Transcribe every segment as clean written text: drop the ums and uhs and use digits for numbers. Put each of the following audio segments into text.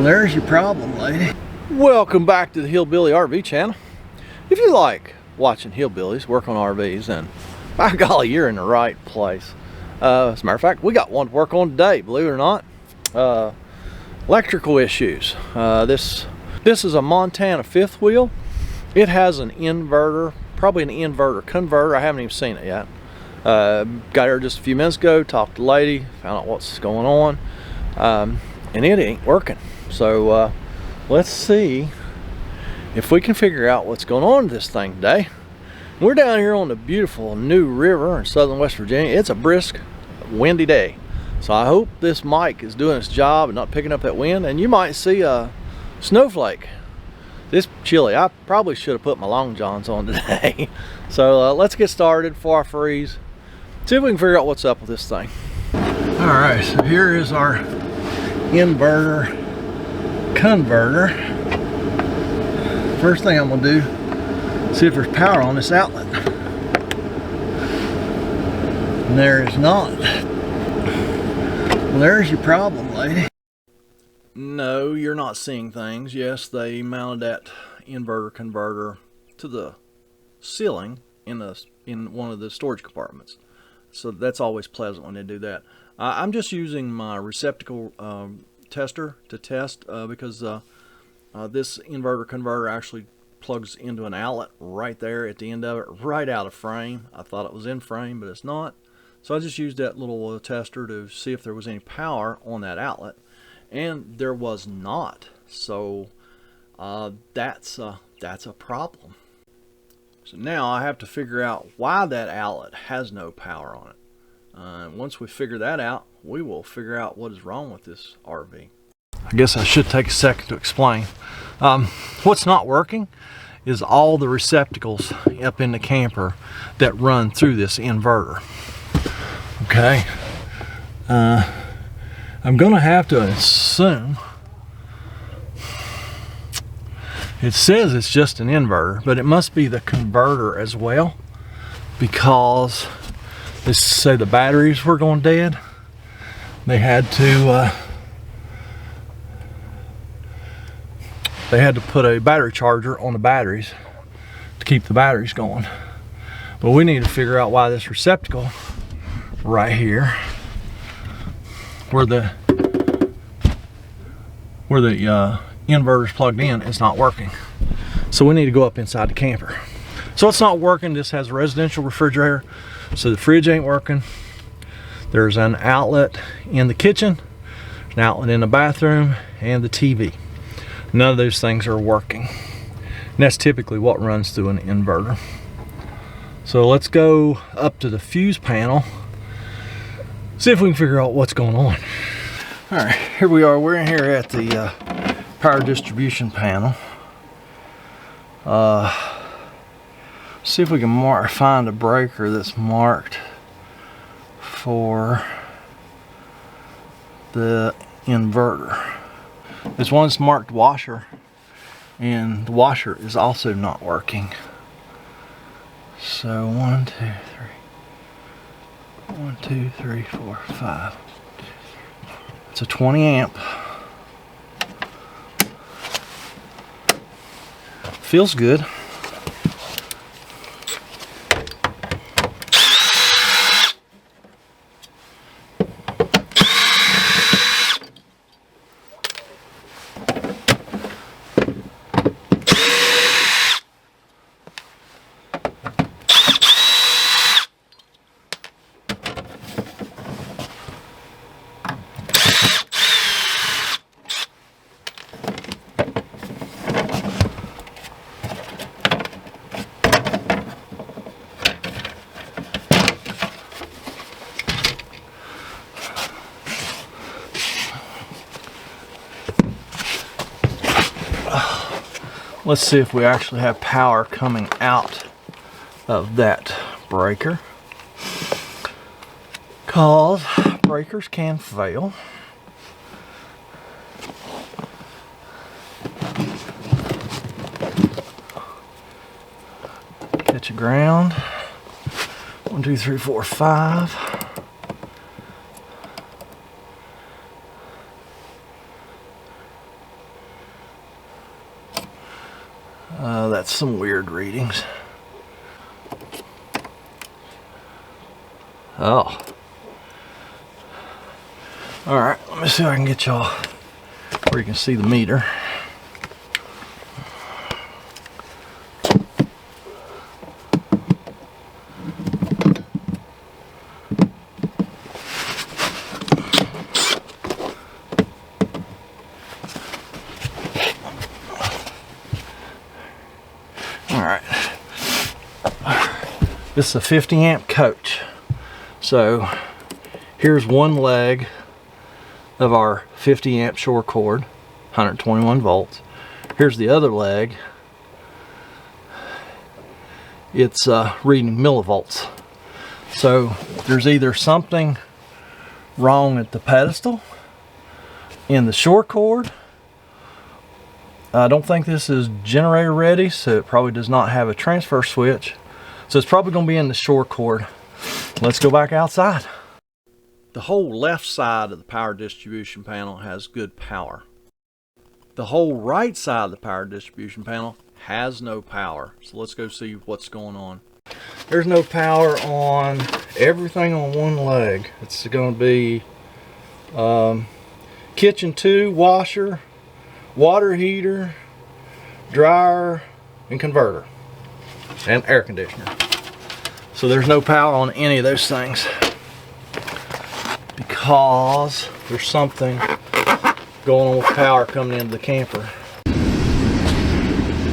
There's your problem, lady. Welcome back to the Hillbilly RV channel. If you like watching hillbillies work on RVs, then by golly, you're in the right place. As a matter of fact, we got one to work on today, believe it or not. Electrical issues. This is a Montana fifth wheel. It has an inverter, probably an inverter converter. I haven't even seen it yet. Got here just a few minutes ago, talked to the lady, found out what's going on, and it ain't working. So let's see if we can figure out what's going on with this thing today. We're down here on the beautiful New River in southern West Virginia. It's a brisk, windy day. So I hope this mic is doing its job and not picking up that wind, and you might see a snowflake. This chilly. I probably should have put my long johns on today. So let's get started before I freeze. See if we can figure out what's up with this thing. All right, so here is our inverter converter. First thing I'm gonna do, see if there's power on this outlet. And there is not. Well, there's your problem, lady. No, you're not seeing things. Yes, they mounted that inverter converter to the ceiling in one of the storage compartments. So that's always pleasant when they do that. I'm just using my receptacle tester to test because this inverter converter actually plugs into an outlet right there at the end of it, right out of frame. I thought it was in frame, but it's not. So I just used that little tester to see if there was any power on that outlet, and there was not. So that's a problem. So now I have to figure out why that outlet has no power on it. Once we figure that out, we will figure out what is wrong with this RV. I guess I should take a second to explain. What's not working is all the receptacles up in the camper that run through this inverter. Okay. I'm gonna have to assume it says it's just an inverter, but it must be the converter as well, because let's say the batteries were going dead. They had to put a battery charger on the batteries to keep the batteries going. But we need to figure out why this receptacle right here, where the inverter's plugged in, is not working. So we need to go up inside the camper. So it's not working. This has a residential refrigerator, so the fridge ain't working. There's an outlet in the kitchen, an outlet in the bathroom, and the TV. None of those things are working. And that's typically what runs through an inverter. So let's go up to the fuse panel, see if we can figure out what's going on. All right, here we are. We're in here at the power distribution panel. See if we can find a breaker that's marked for the inverter. This one's marked washer, and the washer is also not working. So 1, 2, 3. 1, 2, 3, 4, 5. It's a 20 amp. Feels good. Let's see if we actually have power coming out of that breaker, because breakers can fail. Catch a ground. 1, 2, 3, 4, 5. That's some weird readings. Oh. Alright, let me see if I can get y'all where you can see the meter. Alright. This is a 50 amp coach. So here's one leg of our 50 amp shore cord, 121 volts. Here's the other leg. It's reading millivolts. So there's either something wrong at the pedestal, in the shore cord. I don't think this is generator ready, so it probably does not have a transfer switch. So it's probably going to be in the shore cord. Let's go back outside. The whole left side of the power distribution panel has good power. The whole right side of the power distribution panel has no power. So let's go see what's going on. There's no power on everything on one leg. It's going to be kitchen 2, washer, water heater, dryer, and converter, and air conditioner. So there's no power on any of those things because there's something going on with power coming into the camper.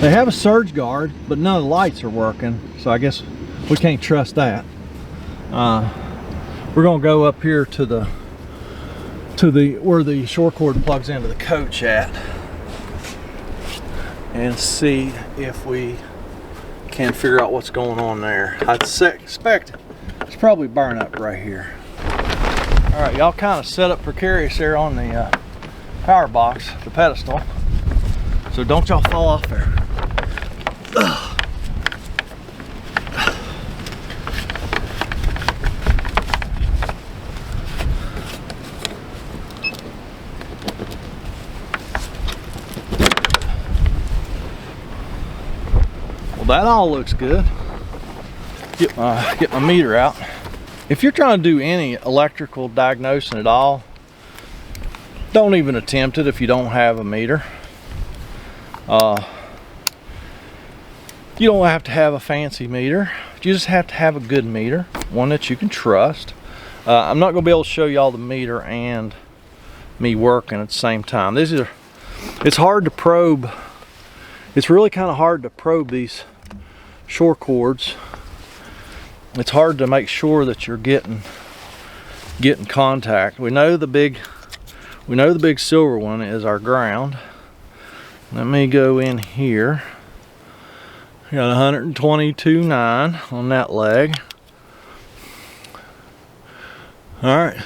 They have a surge guard, but none of the lights are working, so I guess we can't trust that. We're gonna go up here to the where the shore cord plugs into the coach at and see if we can figure out what's going on there. I'd expect it's probably burning up right here. All right, y'all kind of set up precarious there on the power box, the pedestal, so don't y'all fall off there. Ugh. Well, that all looks good. Get my meter out. If you're trying to do any electrical diagnosing at all, don't even attempt it if you don't have a meter. You don't have to have a fancy meter. You just have to have a good meter, one that you can trust. I'm not going to be able to show you all the meter and me working at the same time. It's hard to probe. It's really kind of hard to probe these shore cords. It's hard to make sure that you're getting contact. We know the big silver one is our ground. Let me go in here. We got 122.9 on that leg. All right,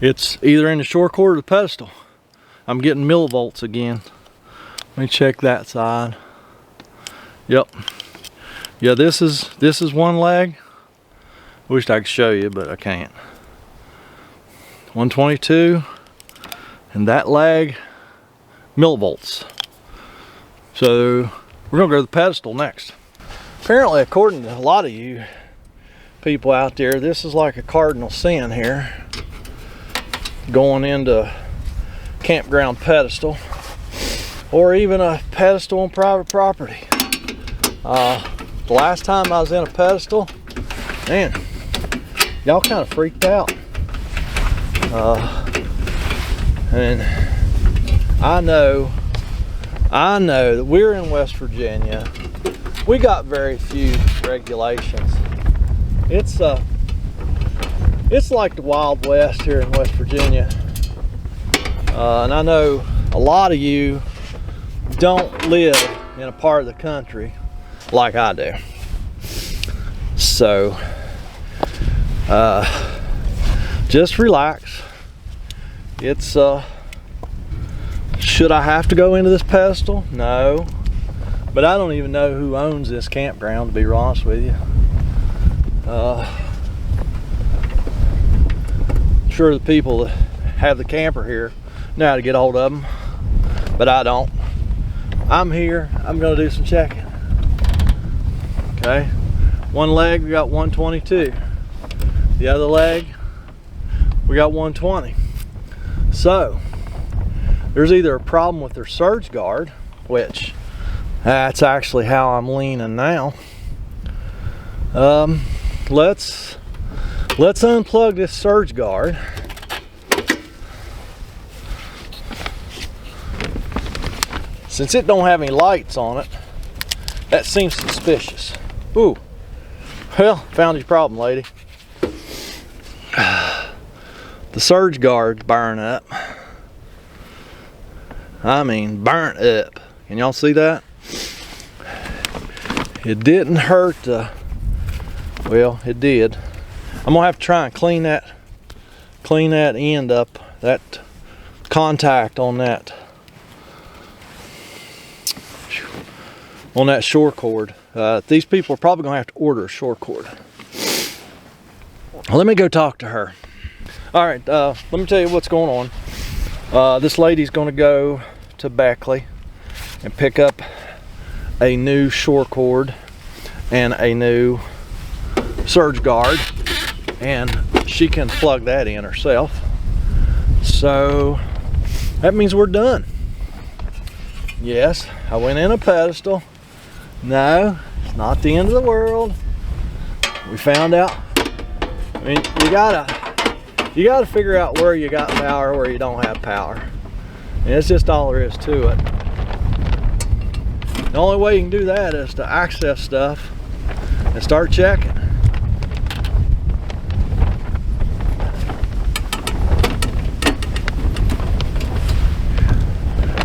it's either in the shore cord or the pedestal. I'm getting millivolts again. Let me check that side. Yep. Yeah, this is one leg. I wish I could show you, but I can't. 122, and that leg, millivolts. So we're gonna go to the pedestal next. Apparently, according to a lot of you people out there, this is like a cardinal sin here, going into campground pedestal, or even a pedestal on private property. The last time I was in a pedestal, man, y'all kind of freaked out. And I know that we're in West Virginia. We got very few regulations. It's like the Wild West here in West Virginia. And I know a lot of you don't live in a part of the country like I do. So just relax. It's should I have to go into this pedestal? No, but I don't even know who owns this campground, to be honest with you. I'm sure the people that have the camper here know how to get a hold of them, but I don't. I'm here, I'm gonna do some checking. Okay, one leg we got 122. The other leg we got 120. So there's either a problem with their surge guard, which that's actually how I'm leaning now. Let's unplug this surge guard. Since it don't have any lights on it, that seems suspicious. Ooh, well, found your problem, lady. The surge guard's burning up. I mean, burnt up. Can y'all see that? It didn't hurt the, well, it did. I'm gonna have to try and clean that end up, that contact on that shore cord. These people are probably gonna have to order a shore cord. Let me go talk to her. All right, let me tell you what's going on. This lady's gonna go to Beckley and pick up a new shore cord and a new surge guard, and she can plug that in herself. So that means we're done. Yes, I went in a pedestal. No, it's not the end of the world. We found out, I mean, you gotta figure out where you got power, where you don't have power. And it's just all there is to it. The only way you can do that is to access stuff and start checking.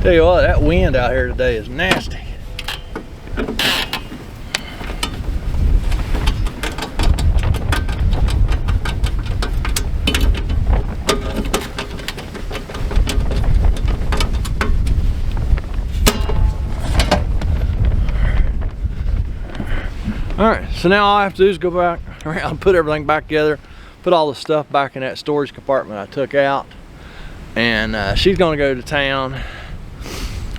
Tell you what, that wind out here today is nasty. All right, so now all I have to do is go back around, put everything back together, put all the stuff back in that storage compartment I took out, and she's gonna go to town.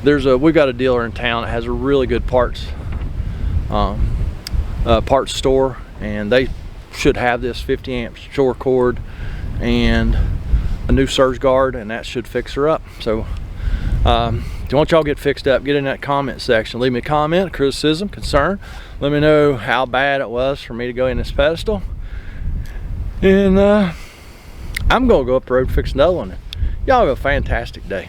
We've got a dealer in town that has a really good parts store, and they should have this 50 amp shore cord and a new surge guard, and that should fix her up. So if you want y'all get fixed up, get in that comment section, leave me a comment, a criticism, concern. Let me know how bad it was for me to go in this pedestal, and I'm gonna go up the road and fix another one. Y'all have a fantastic day.